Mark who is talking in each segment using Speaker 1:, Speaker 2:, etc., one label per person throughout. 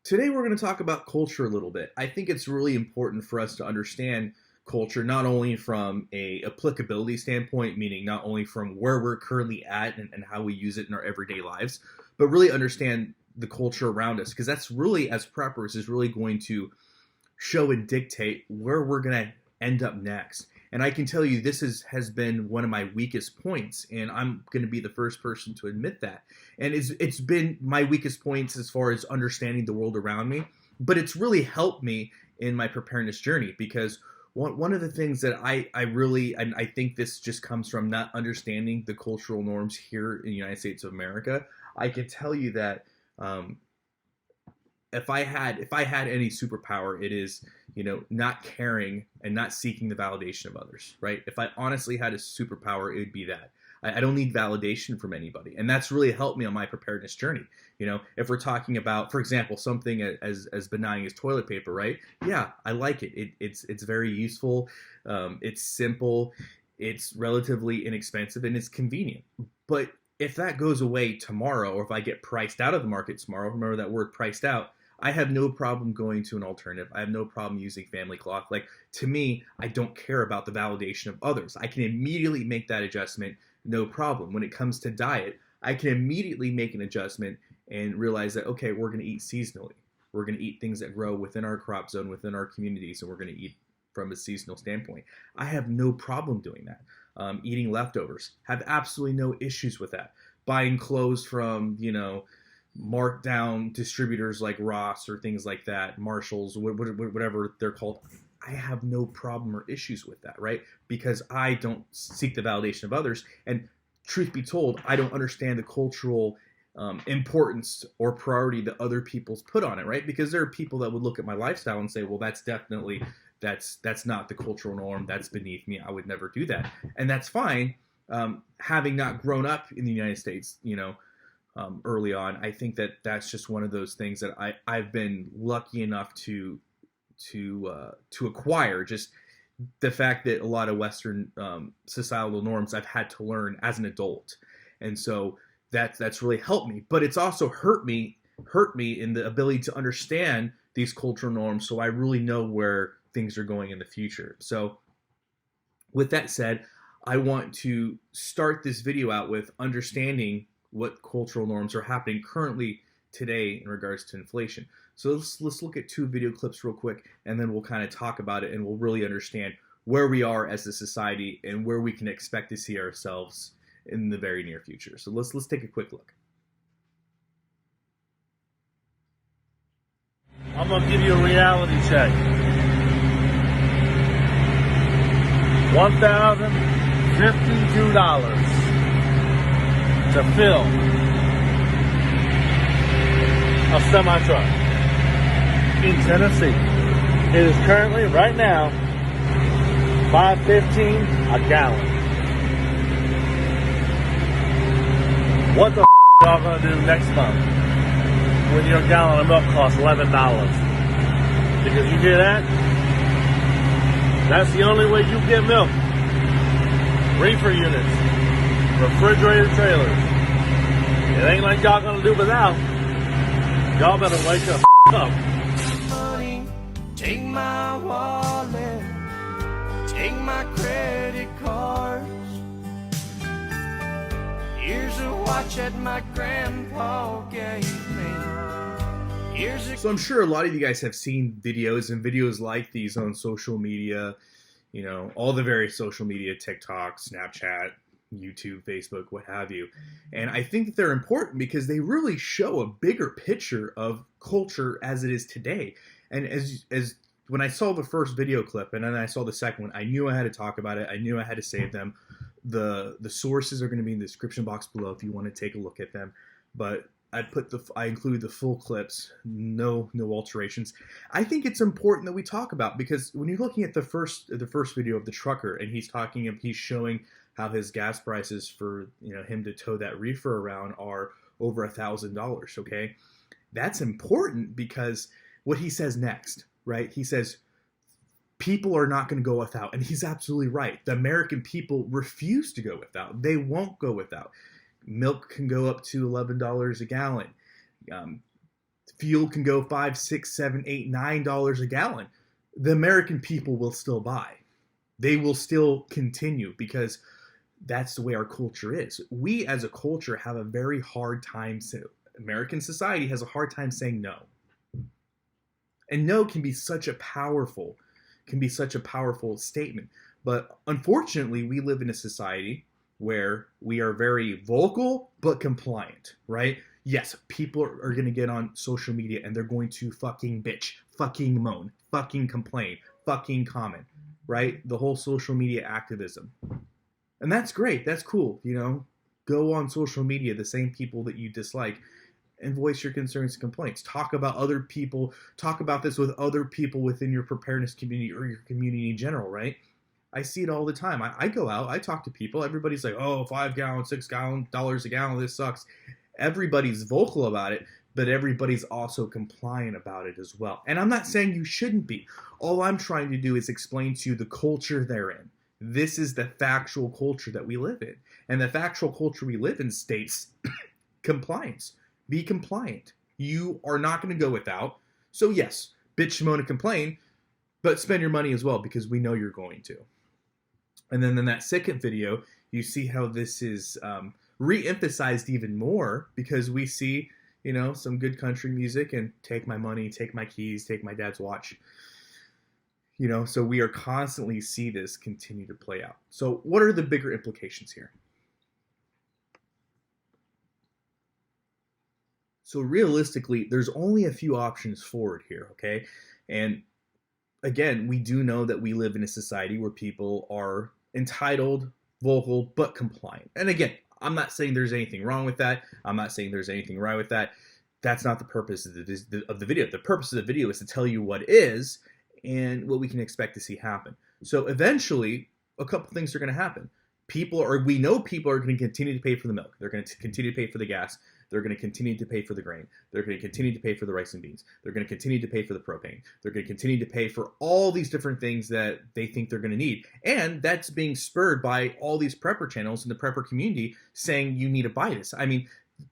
Speaker 1: Today we're going to talk about culture a little bit. I think it's really important for us to understand culture not only from a applicability standpoint, meaning not only from where we're currently at and how we use it in our everyday lives, but really understand the culture around us, because that's really, as preppers, is really going to show and dictate where we're going to end up next. And I can tell you has been one of my weakest points, and I'm going to be the first person to admit that. And it's been my weakest points as far as understanding the world around me, but it's really helped me in my preparedness journey, because one of the things that I really, and I think this just comes from not understanding the cultural norms here in the United States of America. I can tell you that if I had any superpower, it is, not caring and not seeking the validation of others, right? If I honestly had a superpower, it would be that. I don't need validation from anybody. And that's really helped me on my preparedness journey. If we're talking about, for example, something as benign as toilet paper, right? Yeah, I like it. It's very useful. It's simple. It's relatively inexpensive, and it's convenient. But if that goes away tomorrow, or if I get priced out of the market tomorrow, remember that word, priced out, I have no problem going to an alternative. I have no problem using family cloth. Like, to me, I don't care about the validation of others. I can immediately make that adjustment, no problem. When it comes to diet, I can immediately make an adjustment and realize that, okay, we're going to eat seasonally. We're going to eat things that grow within our crop zone, within our communities, and we're going to eat from a seasonal standpoint. I have no problem doing that. Eating leftovers, have absolutely no issues with that. Buying clothes from, marked down distributors like Ross or things like that, Marshalls, whatever they're called. I have no problem or issues with that, right? Because I don't seek the validation of others. And truth be told, I don't understand the cultural importance or priority that other people's put on it, right? Because there are people that would look at my lifestyle and say, well, that's not the cultural norm. That's beneath me. I would never do that. And that's fine. Having not grown up in the United States, early on, I think that's just one of those things that I've been lucky enough to acquire. Just the fact that a lot of Western societal norms I've had to learn as an adult, and so that's really helped me. But it's also hurt me in the ability to understand these cultural norms, so I really know where things are going in the future. So with that said, I want to start this video out with understanding what cultural norms are happening currently today in regards to inflation. So let's look at two video clips real quick, and then we'll kind of talk about it, and we'll really understand where we are as a society and where we can expect to see ourselves in the very near future. So let's take a quick look.
Speaker 2: I'm gonna give you a reality check. $1,052 to fill a semi-truck in Tennessee. It is currently, right now, $5.15 a gallon. What the y'all gonna do next month when your gallon of milk costs $11? Because you hear that? That's the only way you get milk. Reefer units, refrigerated trailers. It ain't like y'all gonna do without. Y'all better wake up.
Speaker 3: Money, take my wallet, take my credit cards. Here's a watch that my grandpa gave me.
Speaker 1: So I'm sure a lot of you guys have seen videos like these on social media, all the various social media, TikTok, Snapchat, YouTube, Facebook, what have you. And I think that they're important because they really show a bigger picture of culture as it is today. And as when I saw the first video clip and then I saw the second one, I knew I had to talk about it. I knew I had to save them. The sources are going to be in the description box below if you want to take a look at them. But I included the full clips, no alterations. I think it's important that we talk about, because when you're looking at the first video of the trucker, and he's showing how his gas prices for him to tow that reefer around are over $1,000. Okay, that's important because what he says next, right? He says people are not going to go without, and he's absolutely right. The American people refuse to go without. They won't go without. Milk can go up to $11 a gallon. fuel can go $5, $6, $7, $8, $9 a gallon. The American people will still buy. They will still continue because that's the way our culture is. We as a culture have a very hard time. American society has a hard time saying no. And no can be such a powerful statement. But unfortunately, we live in a society where we are very vocal but compliant, right? Yes, people are going to get on social media and they're going to fucking bitch, fucking moan, fucking complain, fucking comment, right? The whole social media activism. And that's great. That's cool. You know, go on social media, the same people that you dislike, and voice your concerns and complaints. Talk about other people. Talk about this with other people within your preparedness community or your community in general, right? I see it all the time. I go out, I talk to people. Everybody's like, oh, $5 gallon, $6 gallon, dollars a gallon, this sucks. Everybody's vocal about it, but everybody's also compliant about it as well. And I'm not saying you shouldn't be. All I'm trying to do is explain to you the culture they're in. This is the factual culture that we live in. And the factual culture we live in states compliance. Be compliant. You are not going to go without. So yes, bitch, moan, and complain, but spend your money as well because we know you're going to. And then in that second video, you see how this is re-emphasized even more because we see, you know, some good country music and take my money, take my keys, take my dad's watch. You know, so we are constantly see this continue to play out. So what are the bigger implications here? So realistically, there's only a few options forward here, okay? And again, we do know that we live in a society where people are entitled, vocal, but compliant. And again, I'm not saying there's anything wrong with that. I'm not saying there's anything right with that. That's not the purpose of the video. The purpose of the video is to tell you what is and what we can expect to see happen. So eventually, a couple things are going to happen. We know people are going to continue to pay for the milk. They're going to continue to pay for the gas. They're going to continue to pay for the grain. They're going to continue to pay for the rice and beans. They're going to continue to pay for the propane. They're going to continue to pay for all these different things that they think they're going to need. And that's being spurred by all these prepper channels in the prepper community saying you need to buy this. I mean,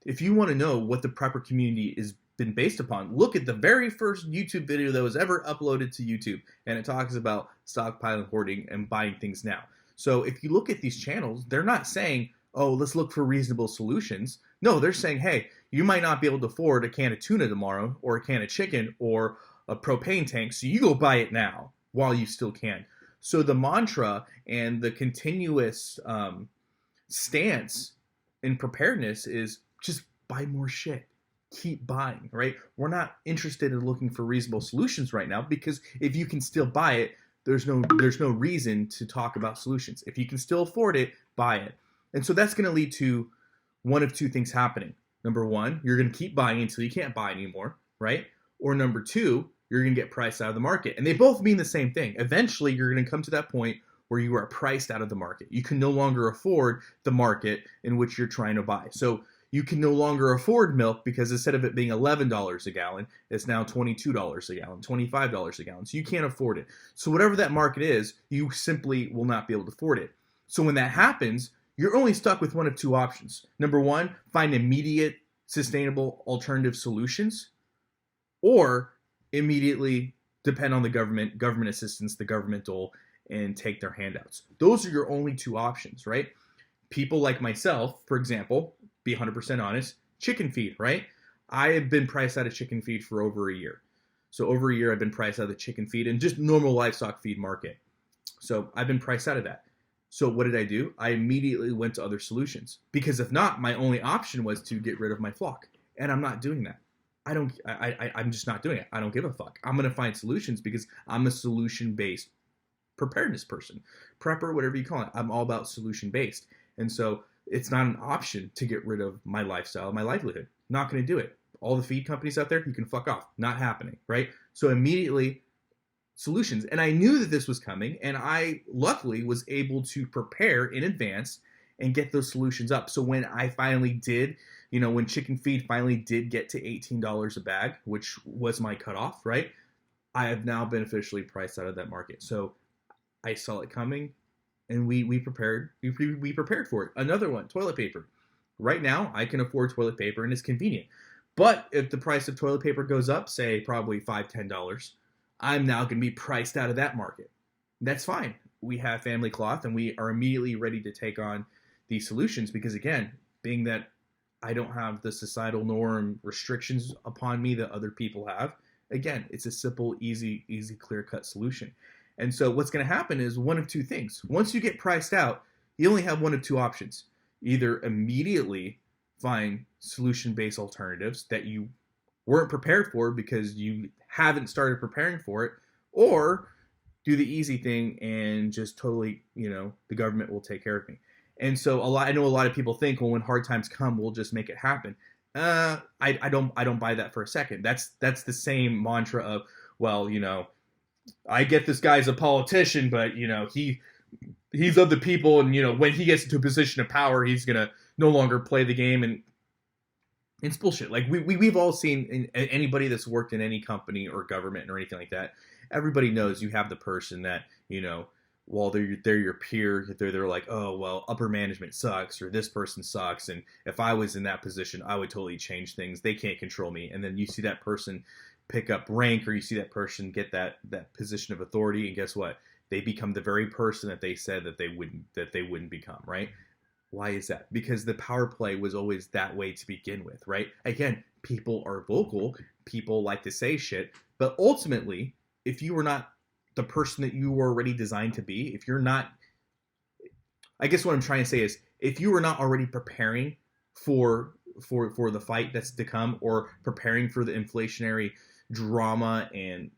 Speaker 1: if you want to know what the prepper community is been based upon, look at the very first YouTube video that was ever uploaded to YouTube. And it talks about stockpiling, hoarding, and buying things now. So if you look at these channels, they're not saying, oh, let's look for reasonable solutions. No, they're saying, hey, you might not be able to afford a can of tuna tomorrow or a can of chicken or a propane tank, so you go buy it now while you still can. So the mantra and the continuous stance in preparedness is just buy more shit. Keep buying, right? We're not interested in looking for reasonable solutions right now because if you can still buy it, there's no reason to talk about solutions. If you can still afford it, buy it. And so that's going to lead to one of two things happening. Number one, you're going to keep buying until you can't buy anymore, right? Or number two, you're going to get priced out of the market. And they both mean the same thing. Eventually, you're going to come to that point where you are priced out of the market. You can no longer afford the market in which you're trying to buy. So you can no longer afford milk because instead of it being $11 a gallon, it's now $22 a gallon, $25 a gallon. So you can't afford it. So whatever that market is, you simply will not be able to afford it. So when that happens, you're only stuck with one of two options. Number one, find immediate, sustainable alternative solutions, or immediately depend on the government assistance, the governmental, and take their handouts. Those are your only two options, right? People like myself, for example, be 100% honest, chicken feed, right? I have been priced out of chicken feed for over a year. So over a year, I've been priced out of the chicken feed and just normal livestock feed market. So I've been priced out of that. So what did I do? I immediately went to other solutions because if not, my only option was to get rid of my flock. And I'm not doing that. I'm just not doing it. I don't give a fuck. I'm going to find solutions because I'm a solution-based preparedness person. Prepper, whatever you call it. I'm all about solution-based. And so it's not an option to get rid of my lifestyle, my livelihood. Not going to do it. All the feed companies out there, you can fuck off. Not happening, right? So immediately, solutions. And I knew that this was coming, and I luckily was able to prepare in advance and get those solutions up. So when I finally did, when chicken feed finally did get to $18 a bag, which was my cutoff, right? I have now been officially priced out of that market. So I saw it coming, and we prepared for it. Another one, toilet paper. Right now, I can afford toilet paper, and it's convenient. But if the price of toilet paper goes up, say probably $5, $10, I'm now going to be priced out of that market. That's fine. We have family cloth, and we are immediately ready to take on these solutions because, again, being that I don't have the societal norm restrictions upon me that other people have, again, it's a simple, easy, clear-cut solution. And so what's going to happen is one of two things. Once you get priced out, you only have one of two options. Either immediately find solution-based alternatives that you weren't prepared for because you haven't started preparing for it, or do the easy thing and just totally, the government will take care of me. And so I know a lot of people think, well, when hard times come, we'll just make it happen. I don't buy that for a second. That's the same mantra of, well, I get this guy's a politician, but he's of the people, and when he gets into a position of power, he's gonna no longer play the game, and it's bullshit. Like we've all seen anybody that's worked in any company or government or anything like that. Everybody knows you have the person that while they're your peer, they're like, oh well, upper management sucks, or this person sucks, and if I was in that position, I would totally change things. They can't control me. And then you see that person pick up rank, or you see that person get that position of authority, and guess what? They become the very person that they said that they wouldn't become, right? Why is that? Because the power play was always that way to begin with, right? Again, people are vocal, people like to say shit, but ultimately, if you were not the person that you were already designed to be, if you're not, I guess what I'm trying to say is, if you were not already preparing for the fight that's to come, or preparing for the inflationary drama and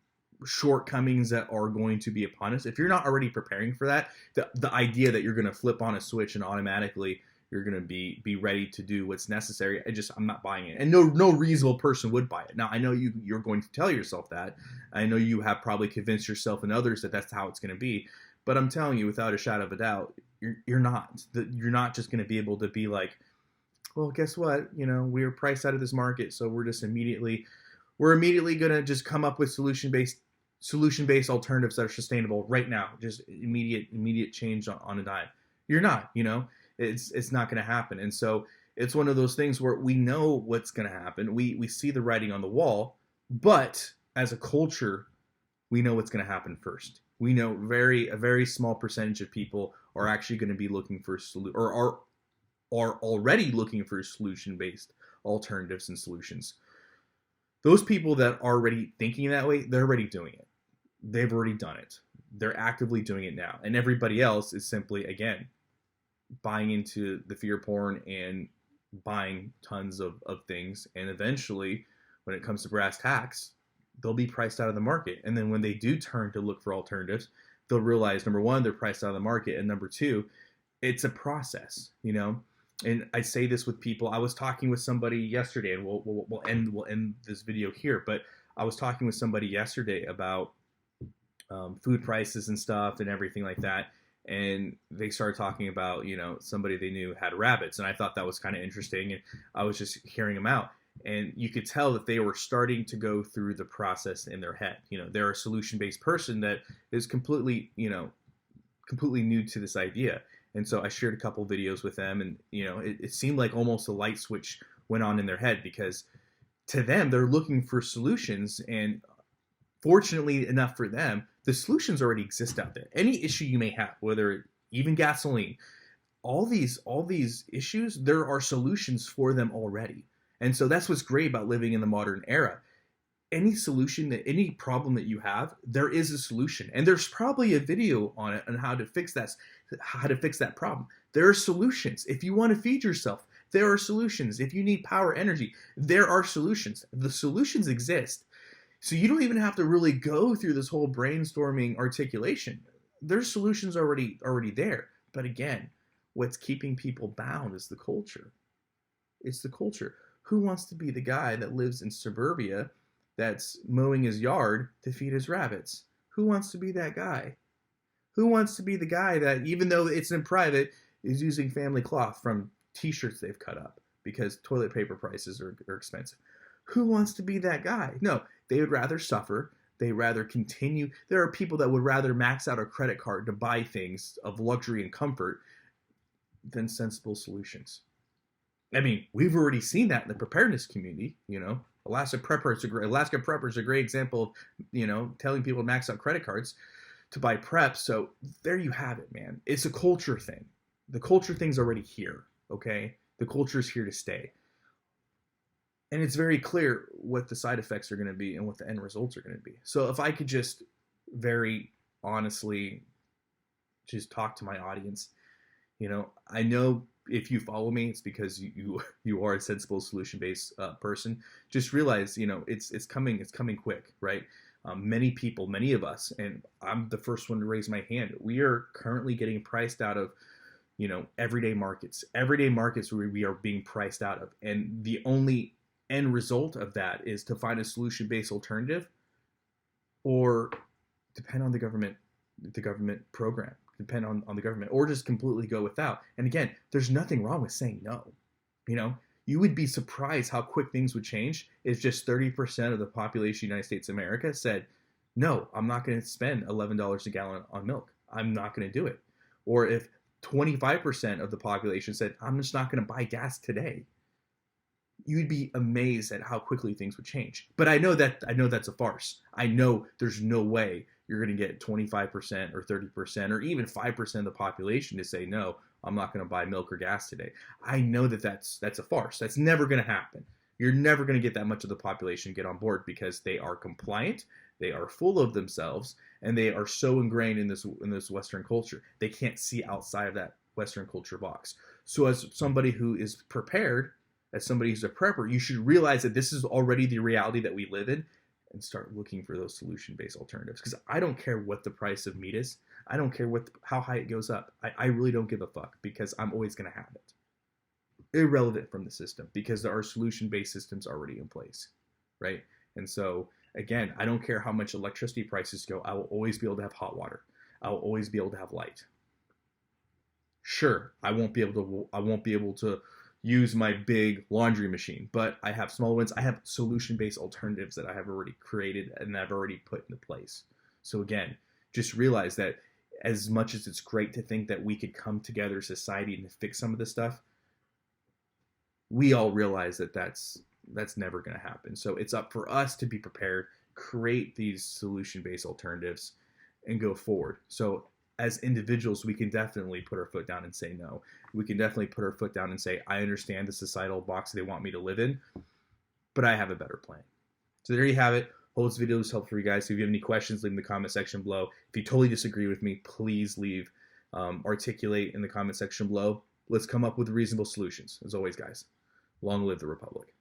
Speaker 1: shortcomings that are going to be upon us, if you're not already preparing for that, the idea that you're going to flip on a switch and automatically you're going to be ready to do what's necessary, I'm not buying it. And no reasonable person would buy it. Now, I know you're going to tell yourself that. I know you have probably convinced yourself and others that that's how it's going to be. But I'm telling you, without a shadow of a doubt, you're not. You're not just going to be able to be like, well, guess what? We're priced out of this market, so we're immediately going to just come up with solution-based alternatives that are sustainable right now. Just immediate change on a dime. You're not. It's not going to happen. And so it's one of those things where we know what's going to happen. We see the writing on the wall, but as a culture, we know what's going to happen first. We know a very small percentage of people are actually going to be looking for are already looking for solution-based alternatives and solutions. Those people that are already thinking that way, they're already doing it. They've already done it. They're actively doing it now. And everybody else is simply, again, buying into the fear porn and buying tons of things. And eventually, when it comes to brass tacks, they'll be priced out of the market. And then when they do turn to look for alternatives, they'll realize, number one, they're priced out of the market. And number two, it's a process, And I say this with people. I was talking with somebody yesterday, and we'll end this video here. But I was talking with somebody yesterday about food prices and stuff and everything like that. And they started talking about, somebody they knew had rabbits. And I thought that was kind of interesting. And I was just hearing them out. And you could tell that they were starting to go through the process in their head. They're a solution-based person that is completely new to this idea. And so I shared a couple videos with them, and it seemed like almost a light switch went on in their head, because to them, they're looking for solutions, and fortunately enough for them, the solutions already exist out there. Any issue you may have, whether even gasoline, all these issues, there are solutions for them already. And so that's what's great about living in the modern era. Any problem that you have, there is a solution, and there's probably a video on it on how to fix that problem. There are solutions. If you want to feed yourself, there are solutions. If you need power, energy, there are solutions. The solutions exist. So you don't even have to really go through this whole brainstorming articulation. There's solutions already there. But again, what's keeping people bound is the culture. It's the culture. Who wants to be the guy that lives in suburbia that's mowing his yard to feed his rabbits? Who wants to be that guy? Who wants to be the guy that, even though it's in private, is using family cloth from t-shirts they've cut up because toilet paper prices are expensive? Who wants to be that guy? No, they would rather suffer. They'd rather continue. There are people that would rather max out a credit card to buy things of luxury and comfort than sensible solutions. I mean, we've already seen that in the preparedness community. Alaska Prepper is a great example of, telling people to max out credit cards to buy prep. So there you have it, man. It's a culture thing. The culture thing's already here, okay? The culture is here to stay. And it's very clear what the side effects are going to be and what the end results are going to be. So if I could just very honestly just talk to my audience, I know if you follow me, it's because you are a sensible solution-based person. Just realize, it's coming quick, right? Many of us, and I'm the first one to raise my hand, we are currently getting priced out of, everyday markets where we are being priced out of. And the only end result of that is to find a solution-based alternative or depend on the government program, depend on the government, or just completely go without. And again, there's nothing wrong with saying no. You would be surprised how quick things would change if just 30% of the population of the United States of America said, no, I'm not going to spend $11 a gallon on milk. I'm not going to do it. Or if 25% of the population said, I'm just not going to buy gas today. You'd be amazed at how quickly things would change. But I know that's a farce. I know there's no way you're going to get 25% or 30% or even 5% of the population to say, no, I'm not going to buy milk or gas today. I know that's a farce. That's never going to happen. You're never going to get that much of the population to get on board because they are compliant, they are full of themselves, and they are so ingrained in this Western culture. They can't see outside of that Western culture box. So as somebody who is prepared, as somebody who's a prepper, you should realize that this is already the reality that we live in and start looking for those solution-based alternatives. Because I don't care what the price of meat is. I don't care how high it goes up. I really don't give a fuck because I'm always going to have it. Irrelevant from the system because there are solution-based systems already in place, right? And so, again, I don't care how much electricity prices go. I will always be able to have hot water. I will always be able to have light. Sure, I won't be able to use my big laundry machine, but I have small ones. I have solution-based alternatives that I have already created and I've already put into place. So again, just realize that as much as it's great to think that we could come together as society and fix some of this stuff, we all realize that that's never going to happen. So it's up for us to be prepared, create these solution-based alternatives, and go forward. So as individuals, we can definitely put our foot down and say no. We can definitely put our foot down and say, I understand the societal box they want me to live in, but I have a better plan. So there you have it. Hope this video was helpful for you guys. So if you have any questions, leave in the comment section below. If you totally disagree with me, please articulate in the comment section below. Let's come up with reasonable solutions. As always, guys, long live the Republic.